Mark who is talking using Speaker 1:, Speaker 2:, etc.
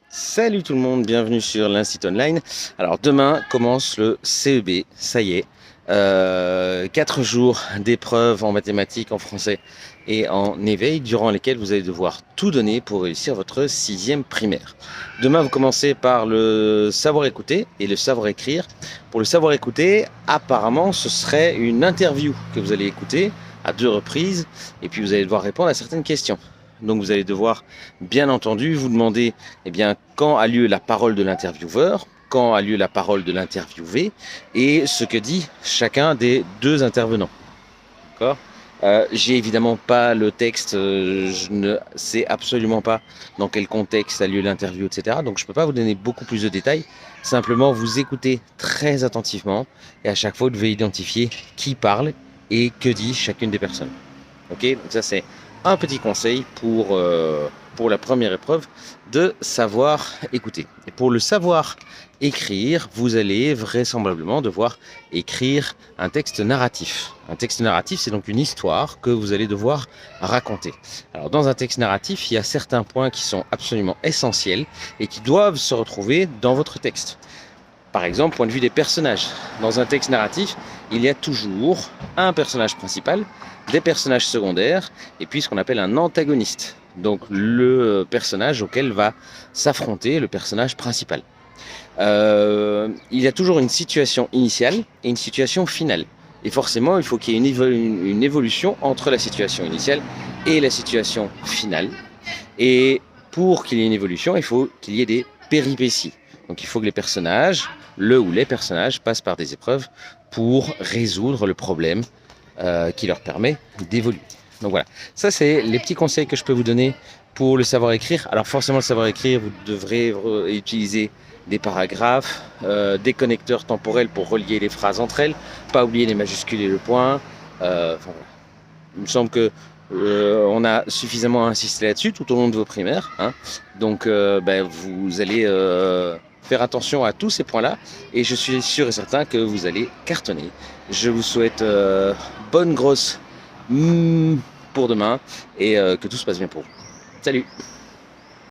Speaker 1: Salut tout le monde, bienvenue sur l'Institut Online. Alors demain commence le CEB, ça y est. 4 jours d'épreuves en mathématiques, en français et en éveil, durant lesquels vous allez devoir tout donner pour réussir votre 6e primaire. Demain, vous commencez par le savoir écouter et le savoir écrire. Pour le savoir écouter, apparemment, ce serait une interview que vous allez écouter à 2 reprises et puis vous allez devoir répondre à certaines questions. Donc vous allez devoir, bien entendu, vous demander quand a lieu la parole de l'intervieweur, quand a lieu la parole de l'interviewé et ce que dit chacun des 2 intervenants. D'accord ? J'ai évidemment pas le texte, je ne sais absolument pas dans quel contexte a lieu l'interview, etc. Donc je ne peux pas vous donner beaucoup plus de détails. Simplement, vous écoutez très attentivement et à chaque fois, vous devez identifier qui parle et que dit chacune des personnes. Ok, donc ça c'est un petit conseil pour la première épreuve de savoir écouter. Et pour le savoir écrire, vous allez vraisemblablement devoir écrire un texte narratif. Un texte narratif, c'est donc une histoire que vous allez devoir raconter. Alors dans un texte narratif, il y a certains points qui sont absolument essentiels et qui doivent se retrouver dans votre texte. Par exemple, point de vue des personnages. Dans un texte narratif, il y a toujours un personnage principal, des personnages secondaires, et puis ce qu'on appelle un antagoniste. Donc le personnage auquel va s'affronter le personnage principal. Il y a toujours une situation initiale et une situation finale. Et forcément, il faut qu'il y ait une évolution entre la situation initiale et la situation finale. Et pour qu'il y ait une évolution, il faut qu'il y ait des péripéties. Donc il faut que les personnages, le ou les personnages, passent par des épreuves pour résoudre le problème qui leur permet d'évoluer. Donc voilà, ça c'est les petits conseils que je peux vous donner pour le savoir écrire. Alors forcément le savoir écrire, vous devrez utiliser des paragraphes, des connecteurs temporels pour relier les phrases entre elles, pas oublier les majuscules et le point. Voilà. Il me semble que on a suffisamment insisté là-dessus tout au long de vos primaires. Hein. Donc vous allez faire attention à tous ces points-là et je suis sûr et certain que vous allez cartonner. Je vous souhaite bonne grosse pour demain et que tout se passe bien pour vous. Salut!